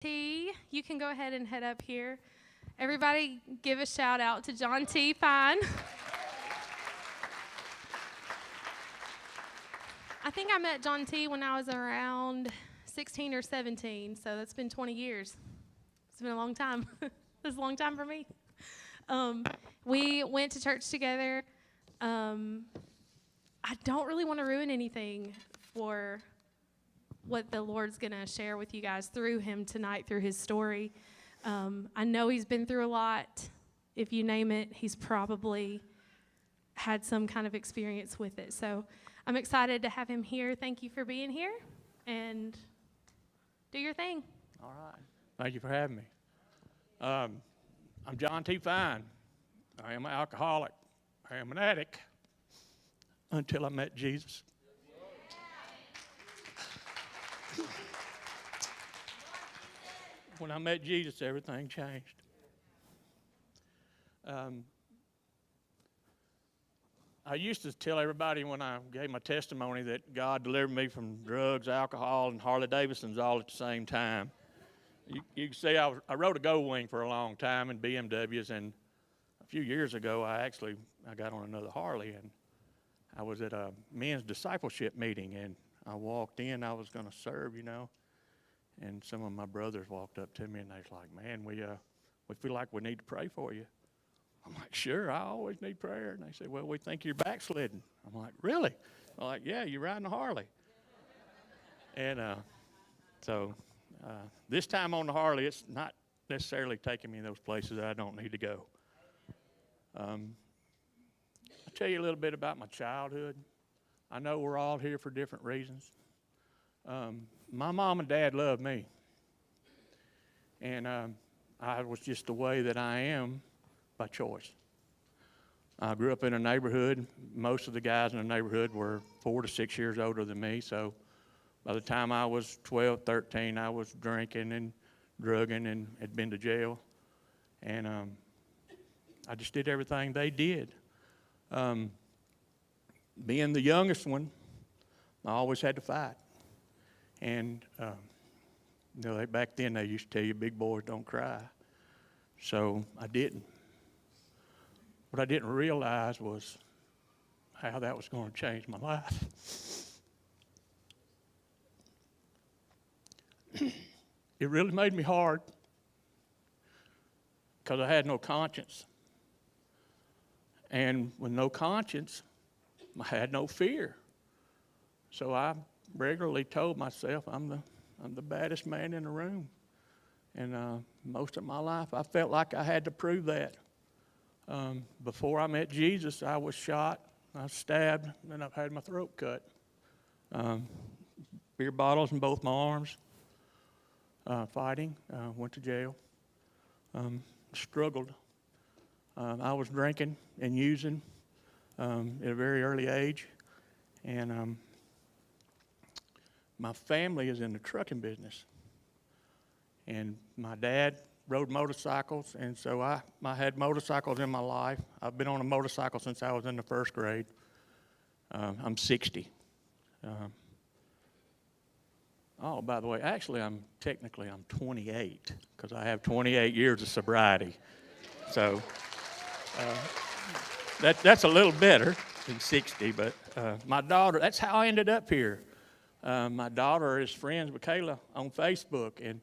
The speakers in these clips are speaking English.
T, you can go ahead and head up here. Everybody give a shout out to John T. Fine. I think I met John T. when I was around 16 or 17, so that's been 20 years. It's been a long time. It's a long time for me. We went to church together. I don't really want to ruin anything for what the Lord's going to share with you guys through him tonight, through his story. I know he's been through a lot. If you name it, he's probably had some kind of experience with it. So I'm excited to have him here. Thank you for being here, and do your thing. All right. Thank you for having me. I'm John T. Fine. I am an alcoholic. I am an addict until I met Jesus. When I met Jesus, everything changed. I used to tell everybody when I gave my testimony that God delivered me from drugs, alcohol, and Harley Davidsons all at the same time. You can see I rode a Gold Wing for a long time in BMWs, and a few years ago I got on another Harley, and I was at a men's discipleship meeting, and I walked in. I was going to serve, and some of my brothers walked up to me, and they was like, "Man, we feel like we need to pray for you." I'm like, "Sure, I always need prayer." And they said, "Well, we think you're backslidden." I'm like, "Really?" I'm like, "Yeah, you're riding a Harley." And so this time on the Harley, it's not necessarily taking me in those places that I don't need to go. I'll tell you a little bit about my childhood. I know we're all here for different reasons. My mom and dad loved me. And I was just the way that I am by choice. I grew up in a neighborhood. Most of the guys in the neighborhood were 4 to 6 years older than me. So by the time I was 12, 13, I was drinking and drugging and had been to jail. And I just did everything they did. Being the youngest one, I always had to fight. And back then they used to tell you big boys don't cry. So I didn't. What I didn't realize was how that was going to change my life. It really made me hard because I had no conscience. And with no conscience, I had no fear. So I regularly told myself I'm the baddest man in the room. And most of my life, I felt like I had to prove that. Before I met Jesus, I was shot, I was stabbed, and I've had my throat cut. Beer bottles in both my arms. Fighting, went to jail. Struggled. I was drinking and using at a very early age. And my family is in the trucking business. And my dad rode motorcycles, and so I had motorcycles in my life. I've been on a motorcycle since I was in the first grade. I'm 60. By the way, actually, I'm 28 because I have 28 years of sobriety. So that's a little better than 60, but my daughter, that's how I ended up here. My daughter is friends with Kayla on Facebook, and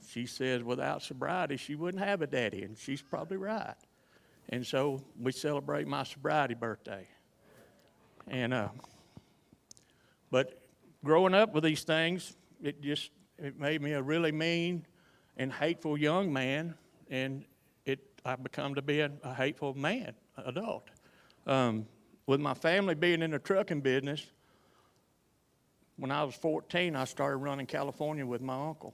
she says without sobriety, she wouldn't have a daddy, and she's probably right. And so we celebrate my sobriety birthday. And but growing up with these things, it made me a really mean and hateful young man, and I become to be a hateful man, adult. With my family being in the trucking business, when I was 14, I started running California with my uncle.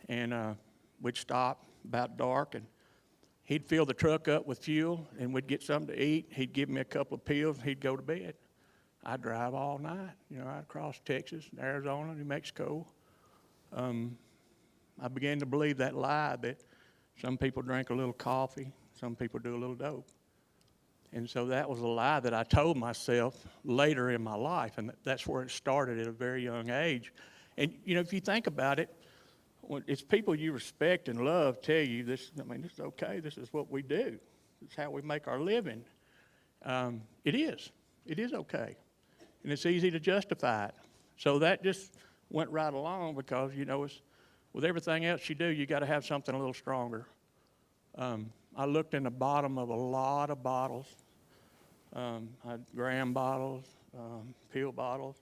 And we'd stop about dark, and he'd fill the truck up with fuel, and we'd get something to eat. He'd give me a couple of pills, and he'd go to bed. I'd drive all night, right across Texas, Arizona, New Mexico. I began to believe that lie that some people drink a little coffee, some people do a little dope. And so that was a lie that I told myself later in my life, and that's where it started at a very young age. And, if you think about it, when it's people you respect and love tell you this, I mean, this is okay, this is what we do. This is how we make our living. It is. It is okay. And it's easy to justify it. So that just went right along because, you know, it's, with everything else you do, you got to have something a little stronger. I looked in the bottom of a lot of bottles. I had gram bottles, pill bottles.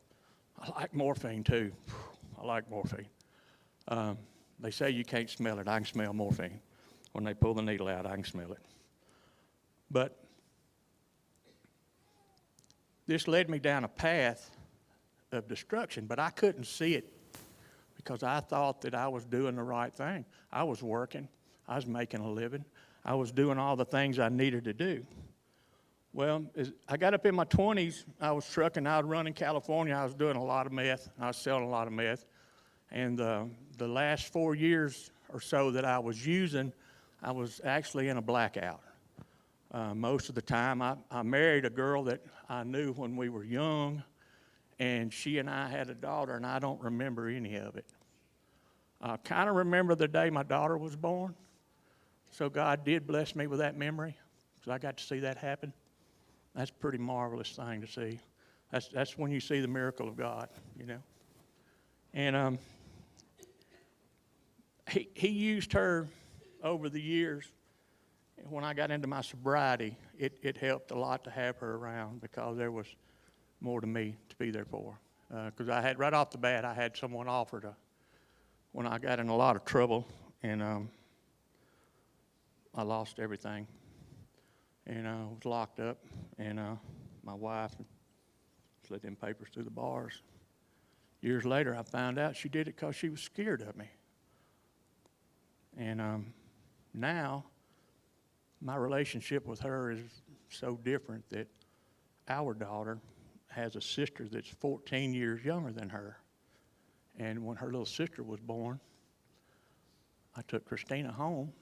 I like morphine too. I like morphine. They say you can't smell it. I can smell morphine. When they pull the needle out, I can smell it. But this led me down a path of destruction, but I couldn't see it because I thought that I was doing the right thing. I was working. I was making a living. I was doing all the things I needed to do. Well, as I got up in my 20s, I was trucking. I was running California. I was doing a lot of meth. I was selling a lot of meth. And the last 4 years or so that I was using, I was actually in a blackout. Most of the time, I married a girl that I knew when we were young, and she and I had a daughter, and I don't remember any of it. I kind of remember the day my daughter was born, so God did bless me with that memory, so I got to see that happen. That's a pretty marvelous thing to see. That's when you see the miracle of God, you know. And he used her over the years. When I got into my sobriety, it helped a lot to have her around because there was more to me to be there for. Because I had, right off the bat, I had someone offer to, when I got in a lot of trouble and I lost everything. And I was locked up, and my wife slid them papers through the bars. Years later, I found out she did it because she was scared of me. And now, my relationship with her is so different that our daughter has a sister that's 14 years younger than her. And when her little sister was born, I took Christina home,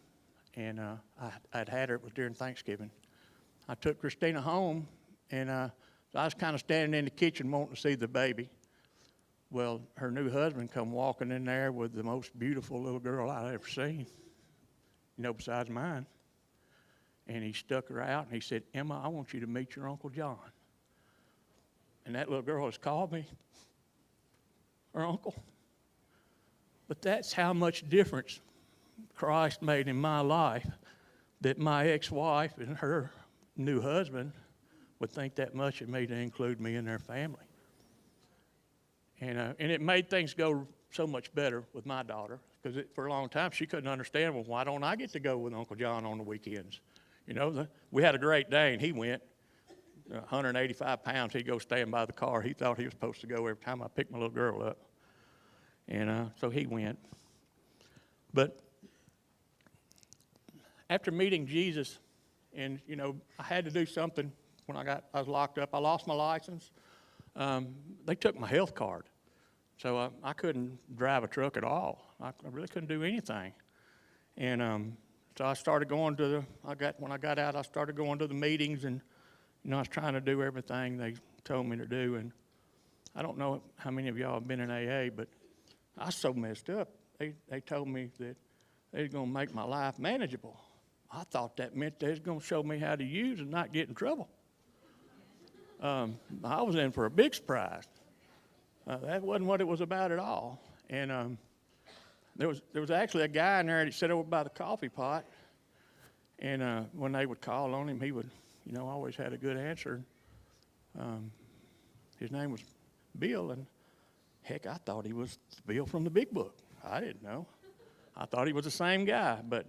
and I'd had her, it was during Thanksgiving. I took Christina home, and so I was kind of standing in the kitchen wanting to see the baby. Well, her new husband come walking in there with the most beautiful little girl I'd ever seen, you know, besides mine. And he stuck her out, and he said, "Emma, I want you to meet your Uncle John." And that little girl has called me her uncle. But that's how much difference Christ made in my life, that my ex-wife and her new husband would think that much of me to include me in their family. And it made things go so much better with my daughter, because for a long time she couldn't understand, well, why don't I get to go with Uncle John on the weekends? You know, we had a Great Dane. He went 185 pounds. He'd go stand by the car. He thought he was supposed to go every time I picked my little girl up. And so he went. But after meeting Jesus, and, you know, I had to do something when I was locked up. I lost my license. They took my health card. So I couldn't drive a truck at all. I really couldn't do anything. And so I started going to when I got out, I started going to the meetings, and, you know, I was trying to do everything they told me to do. And I don't know how many of y'all have been in AA, but I was so messed up. They told me that they were going to make my life manageable. I thought that meant they was going to show me how to use and not get in trouble. I was in for a big surprise. That wasn't what it was about at all. And there was actually a guy in there that sat over by the coffee pot. And when they would call on him, he would, you know, always had a good answer. His name was Bill, and heck, I thought he was Bill from the Big Book. I didn't know. I thought he was the same guy, but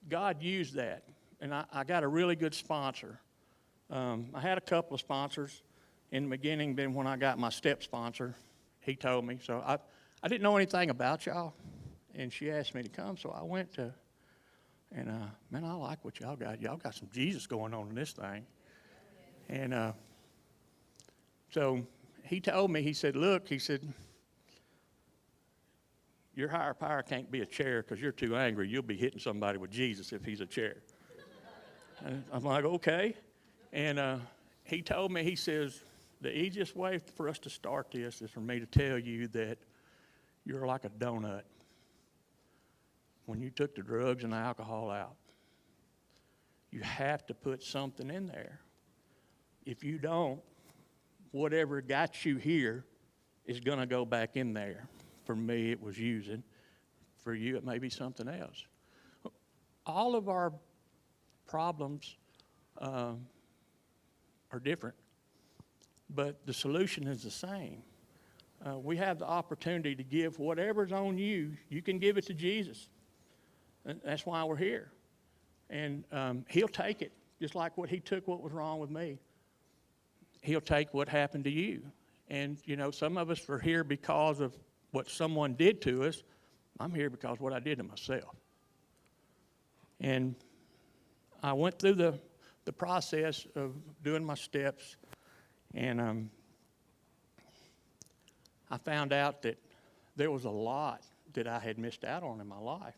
God used that. And I got a really good sponsor. I had a couple of sponsors in the beginning, then when I got my step sponsor, he told me. So I didn't know anything about y'all, and she asked me to come, so I went to, and man, I like what y'all got. Y'all got some Jesus going on in this thing. And so he told me, he said, look, he said, your higher power can't be a chair because you're too angry. You'll be hitting somebody with Jesus if he's a chair. And I'm like, okay. And he told me, he says, the easiest way for us to start this is for me to tell you that you're like a donut when you took the drugs and the alcohol out. You have to put something in there. If you don't, whatever got you here is going to go back in there. For me, it was using. For you, it may be something else. All of our problems are different, but the solution is the same. We have the opportunity to give whatever's on you. You can give it to Jesus. And that's why we're here. And he'll take it, just like what he took what was wrong with me. He'll take what happened to you. And, you know, some of us are here because of what someone did to us. I'm here because of what I did to myself. And I went through the process of doing my steps, and I found out that there was a lot that I had missed out on in my life.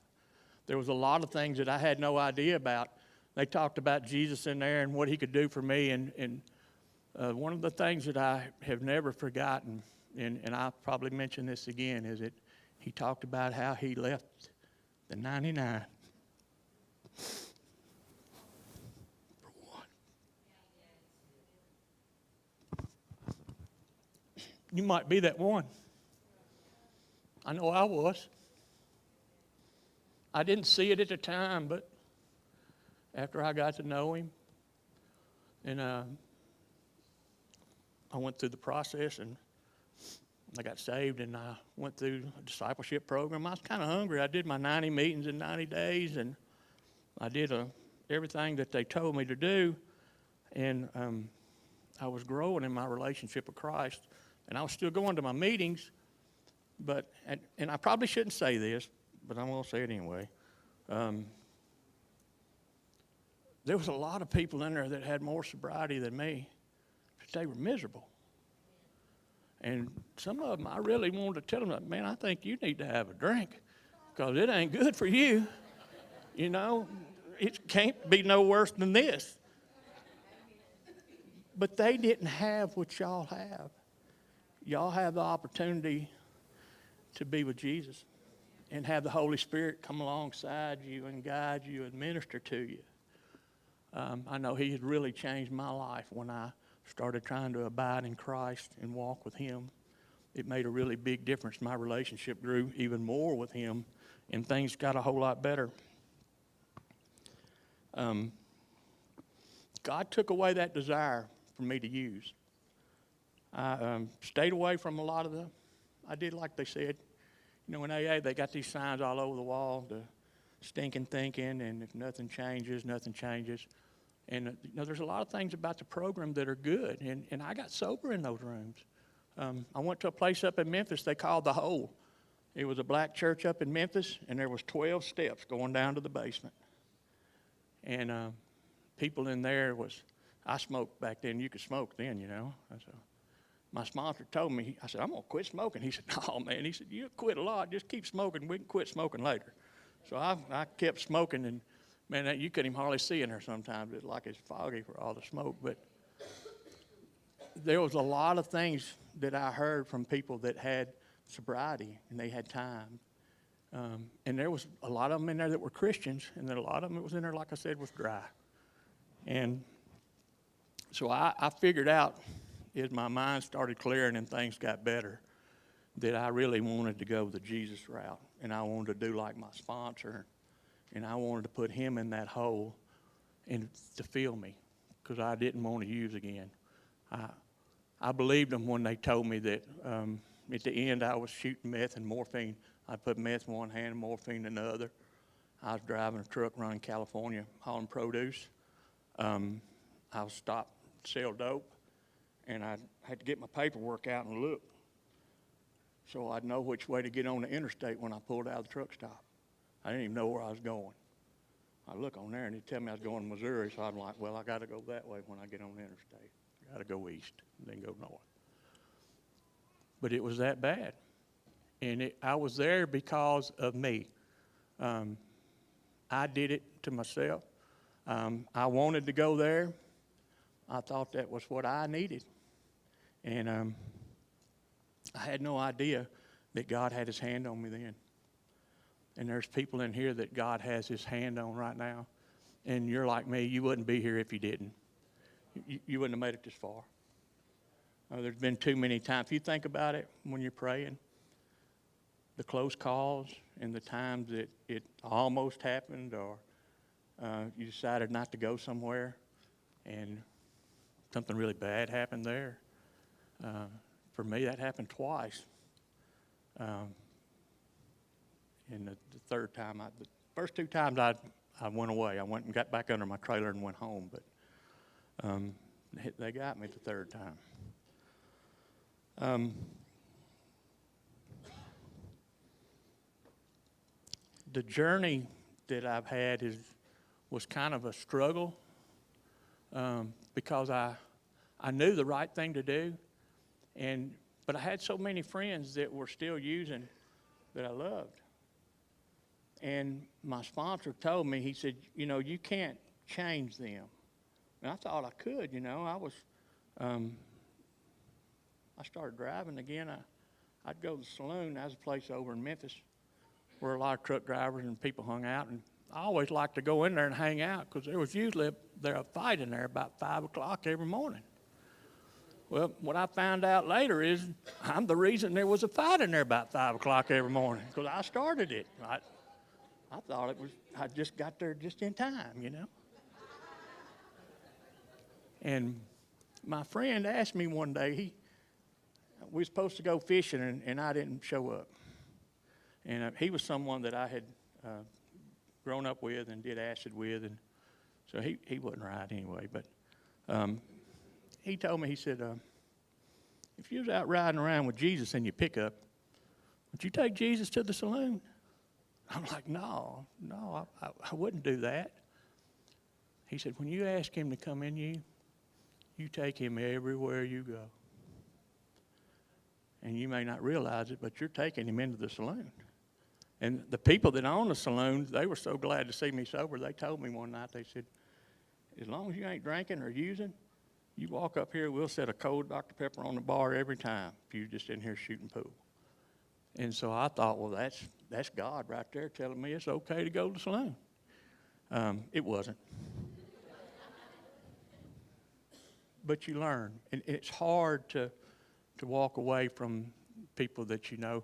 There was a lot of things that I had no idea about. They talked about Jesus in there and what he could do for me. And one of the things that I have never forgotten, and I'll probably mention this again, is that he talked about how he left the 99 for one. You might be that one. I know I was. I didn't see it at the time, but after I got to know him, and I went through the process, and I got saved, and I went through a discipleship program. I was kind of hungry. I did my 90 meetings in 90 days, and I did everything that they told me to do, and I was growing in my relationship with Christ, and I was still going to my meetings, but, and I probably shouldn't say this, but I'm going to say it anyway. There was a lot of people in there that had more sobriety than me, but they were miserable. And some of them, I really wanted to tell them, man, I think you need to have a drink because it ain't good for you. You know, it can't be no worse than this. But they didn't have what y'all have. Y'all have the opportunity to be with Jesus and have the Holy Spirit come alongside you and guide you and minister to you. I know he has really changed my life when I started trying to abide in Christ and walk with him. It made a really big difference. My relationship grew even more with him, and things got a whole lot better. God took away that desire for me to use. I stayed away from a lot of I did like they said. You know, in AA, they got these signs all over the wall, the stinking thinking, and if nothing changes, nothing changes. And, you know, there's a lot of things about the program that are good, and I got sober in those rooms. I went to a place up in Memphis they called The Hole. It was a black church up in Memphis, and there was 12 steps going down to the basement. And people in there I smoked back then. You could smoke then, you know. So my sponsor told me, I said, I'm going to quit smoking. He said, no, man. He said, you quit a lot. Just keep smoking. We can quit smoking later. So I kept smoking, and, man, you couldn't even hardly see in there sometimes. It's like it's foggy for all the smoke. But there was a lot of things that I heard from people that had sobriety, and they had time. And there was a lot of them in there that were Christians, and then a lot of them that was in there, like I said, was dry. And so I figured out, as my mind started clearing and things got better, that I really wanted to go the Jesus route, and I wanted to do like my sponsor, and I wanted to put him in that hole and to fill me, because I didn't want to use again. I believed them when they told me that at the end I was shooting meth and morphine. I put meth in one hand and morphine in the other. I was driving a truck around California hauling produce. I was stopped to sell dope, and I had to get my paperwork out and look so I'd know which way to get on the interstate when I pulled out of the truck stop. I didn't even know where I was going. I look on there, and they tell me I was going to Missouri, so I'm like, well, I got to go that way when I get on the interstate. I got to go east and then go north. But it was that bad, and I was there because of me. I did it to myself. I wanted to go there. I thought that was what I needed. And I had no idea that God had his hand on me then. And there's people in here that God has his hand on right now. And you're like me, you wouldn't be here if you didn't. You wouldn't have made it this far. There's been too many times. If you think about it when you're praying, the close calls and the times that it almost happened, or you decided not to go somewhere and something really bad happened there. For me, that happened twice. And the third time, the first two times I went away. I went and got back under my trailer and went home. But they got me the third time. The journey that I've had was kind of a struggle because I knew the right thing to do, but I had so many friends that were still using that I loved. And my sponsor told me, he said, you can't change them. And I thought I could, I started driving again. I'd go to the saloon. There's a place over in Memphis where a lot of truck drivers and people hung out. And I always liked to go in there and hang out because there was usually a fight in there about 5 o'clock every morning. Well, what I found out later is I'm the reason there was a fight in there about 5 o'clock every morning because I started it. I thought I just got there just in time, And my friend asked me one day, we were supposed to go fishing, and I didn't show up. And he was someone that I had grown up with and did acid with, and so he wasn't right anyway. But he told me, he said, if you was out riding around with Jesus in your pickup, would you take Jesus to the saloon? I'm like, no, I wouldn't do that. He said, when you ask him to come in you take him everywhere you go. And you may not realize it, but you're taking him into the saloon. And the people that own the saloons, they were so glad to see me sober. They told me one night, they said, as long as you ain't drinking or using, you walk up here, we'll set a cold Dr. Pepper on the bar every time if you're just in here shooting pool. And so I thought, well, that's God right there telling me it's okay to go to the saloon. It wasn't. But you learn. And it's hard to walk away from people that you know.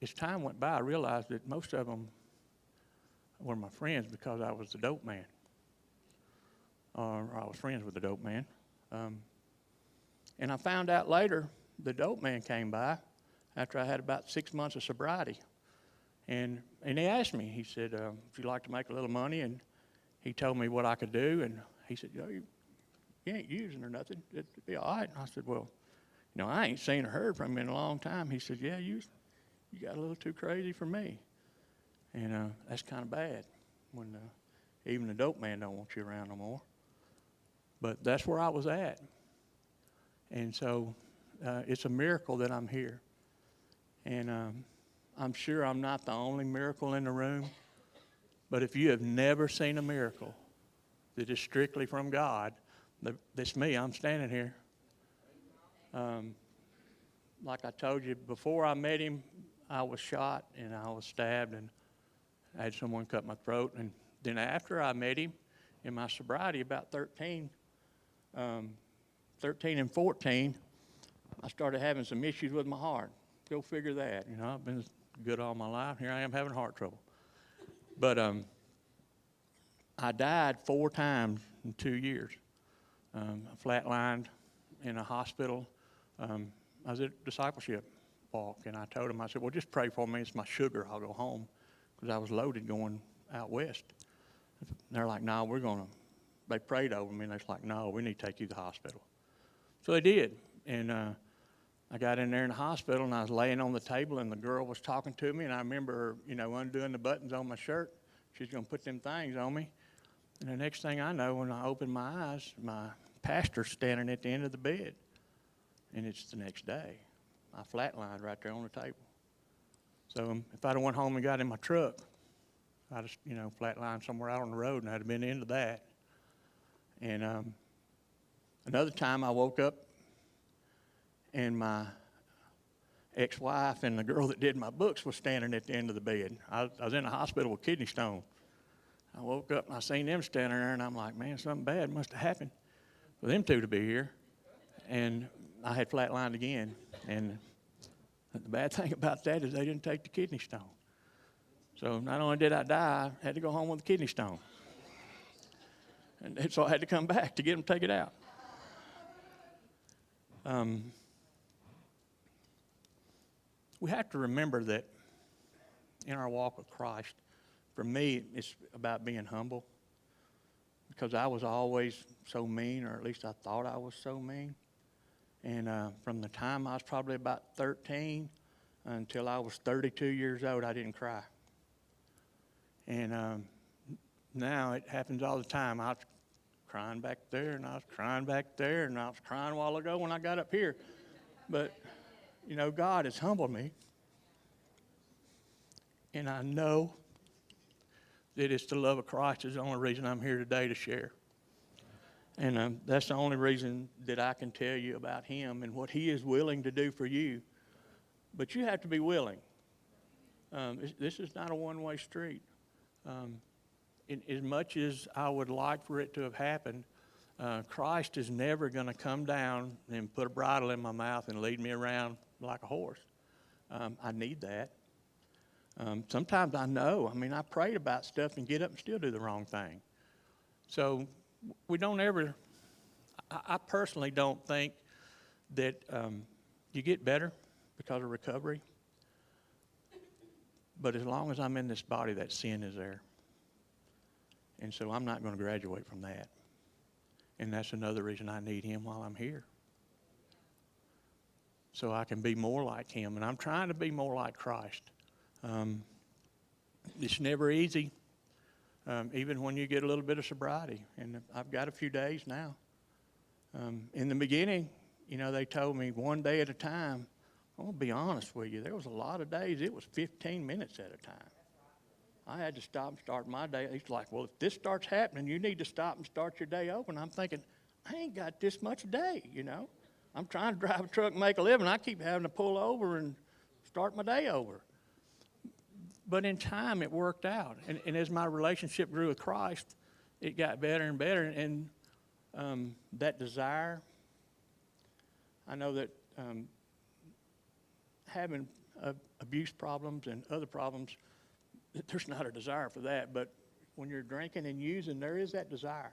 As time went by, I realized that most of them were my friends because I was the dope man. Or I was friends with the dope man. And I found out later the dope man came by after I had about 6 months of sobriety. And he asked me, he said, would you like to make a little money? And he told me what I could do. And he said, you ain't using or nothing. It'd be all right. And I said, well, I ain't seen or heard from him in a long time. He said, yeah, you got a little too crazy for me. And that's kind of bad when even the dope man don't want you around no more. But that's where I was at. And so it's a miracle that I'm here. And I'm sure I'm not the only miracle in the room. But if you have never seen a miracle that is strictly from God, that's me. I'm standing here. Like I told you, before I met him, I was shot and I was stabbed and I had someone cut my throat. And then after I met him, in my sobriety, about 13 and 14, I started having some issues with my heart. Go figure that. I've been good all my life. Here I am having heart trouble. But I died 4 times in 2 years. I flatlined in a hospital. I was at a discipleship walk, and I told him, I said, well, just pray for me. It's my sugar. I'll go home, because I was loaded going out west. And they're like, no, they prayed over me, and they're like, no, we need to take you to the hospital. So they did, and I got in there in the hospital, and I was laying on the table, and the girl was talking to me, and I remember her, undoing the buttons on my shirt. She's going to put them things on me. And the next thing I know, when I opened my eyes, my pastor's standing at the end of the bed. And it's the next day. I flatlined right there on the table. So if I'd have went home and got in my truck, I'd have, flatlined somewhere out on the road, and I'd have been into that. And another time I woke up, and my ex-wife and the girl that did my books was standing at the end of the bed. I was in the hospital with kidney stone. I woke up and I seen them standing there, and I'm like, man, something bad must have happened for them two to be here. And I had flatlined again. And the bad thing about that is they didn't take the kidney stone. So not only did I die, I had to go home with a kidney stone. And so I had to come back to get them to take it out. We have to remember that in our walk with Christ, for me, it's about being humble, because I was always so mean, or at least I thought I was so mean. And from the time I was probably about 13 until I was 32 years old, I didn't cry. And now it happens all the time. I was crying back there, and I was crying back there, and I was crying a while ago when I got up here. But, you know, God has humbled me. And I know that it's the love of Christ is the only reason I'm here today to share. And that's the only reason that I can tell you about him and what he is willing to do for you. But you have to be willing. This is not a one-way street. As much as I would like for it to have happened, Christ is never going to come down and put a bridle in my mouth and lead me around like a horse. I need that. Sometimes I know. I mean, I prayed about stuff and get up and still do the wrong thing. So we don't ever, I personally don't think that you get better because of recovery. But as long as I'm in this body, that sin is there. And so I'm not going to graduate from that. And that's another reason I need him while I'm here. So I can be more like him. And I'm trying to be more like Christ. It's never easy, even when you get a little bit of sobriety. And I've got a few days now. In the beginning, you know, they told me one day at a time. I'm going to be honest with you. There was a lot of days it was 15 minutes at a time. I had to stop and start my day. He's like, well, if this starts happening, you need to stop and start your day over. And I'm thinking, I ain't got this much day, you know. I'm trying to drive a truck and make a living. I keep having to pull over and start my day over. But in time, it worked out. And as my relationship grew with Christ, it got better and better. And that desire, I know that having abuse problems and other problems, there's not a desire for that. But when you're drinking and using, there is that desire.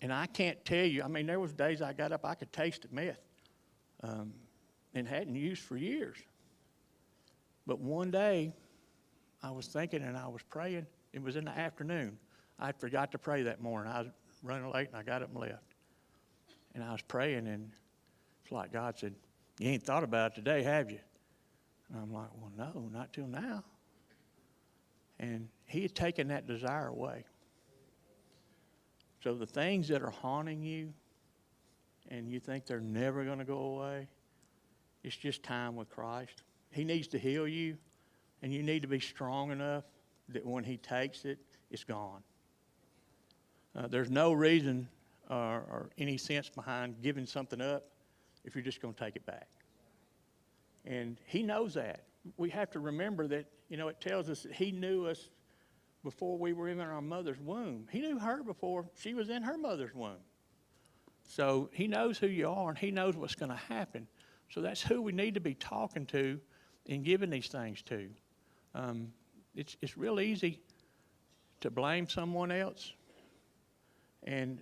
And I can't tell you, I mean, there was days I got up, I could taste the meth and hadn't used for years. But one day, I was thinking and I was praying. It was in the afternoon. I forgot to pray that morning. I was running late and I got up and left. And I was praying, and it's like God said, you ain't thought about it today, have you? And I'm like, well, no, not till now. And he had taken that desire away. So the things that are haunting you and you think they're never going to go away, it's just time with Christ. He needs to heal you, and you need to be strong enough that when he takes it, it's gone. There's no reason or any sense behind giving something up if you're just going to take it back. And he knows that. We have to remember that, you know, it tells us that he knew us before we were in our mother's womb. He knew her before she was in her mother's womb. So he knows who you are, and he knows what's going to happen. So that's who we need to be talking to and giving these things to. It's real easy to blame someone else. And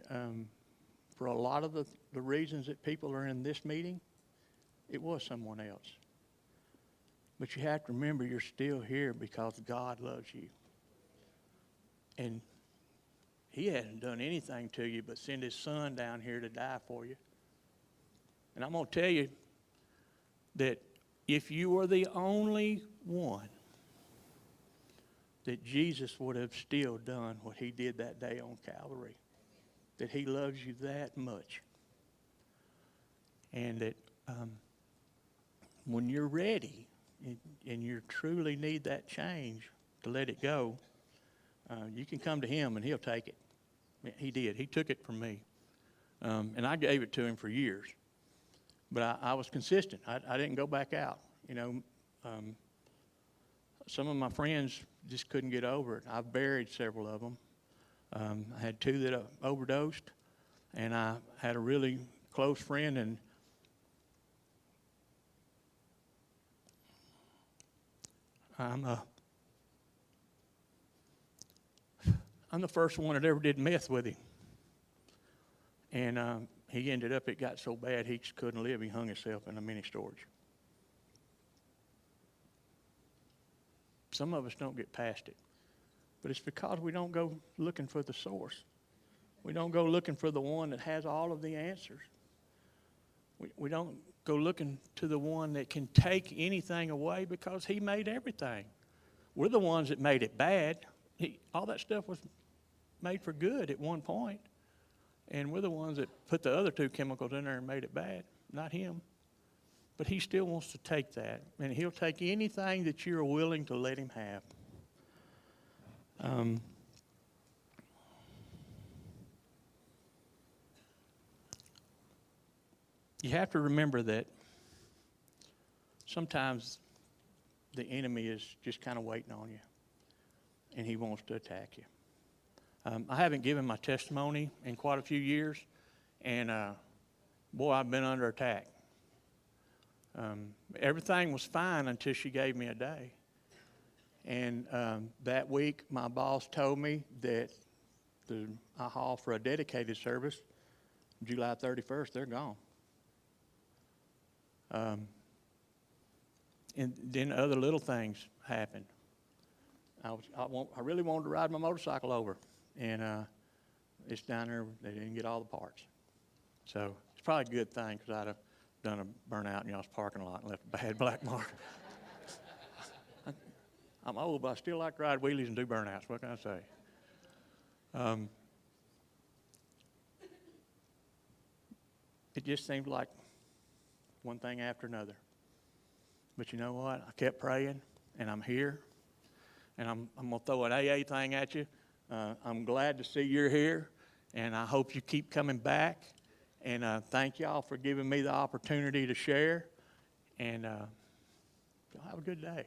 for a lot of the reasons that people are in this meeting, it was someone else. But you have to remember you're still here because God loves you. And he hasn't done anything to you but send his son down here to die for you. And I'm going to tell you that if you were the only one, that Jesus would have still done what he did that day on Calvary. That he loves you that much. And that when you're ready and you truly need that change to let it go, you can come to him and he'll take it. He did. He took it from me. And I gave it to him for years. But I was consistent. I didn't go back out. You know, some of my friends just couldn't get over it. I've buried several of them. I had two that overdosed, and I had a really close friend, and I'm the first one that ever did meth with him. And he ended up, it got so bad he just couldn't live. He hung himself in a mini storage. Some of us don't get past it. But it's because we don't go looking for the source. We don't go looking for the one that has all of the answers. We don't go looking to the one that can take anything away because he made everything. We're the ones that made it bad. All that stuff was made for good at one point. And we're the ones that put the other two chemicals in there and made it bad, not him. But he still wants to take that, and he'll take anything that you're willing to let him have. You have to remember that sometimes the enemy is just kind of waiting on you, and he wants to attack you. I haven't given my testimony in quite a few years, and boy, I've been under attack. Everything was fine until she gave me a day. And that week, my boss told me that I haul for a dedicated service, July 31st, they're gone. And then other little things happened. I really wanted to ride my motorcycle over, and it's down there. They didn't get all the parts. So it's probably a good thing, because I'd have done a burnout in y'all's parking lot and left a bad black mark. I'm old, but I still like to ride wheelies and do burnouts. What can I say? It just seemed like one thing after another. But you know what? I kept praying, and I'm here. And I'm going to throw an AA thing at you. I'm glad to see you're here, and I hope you keep coming back. And thank y'all for giving me the opportunity to share. And y'all have a good day.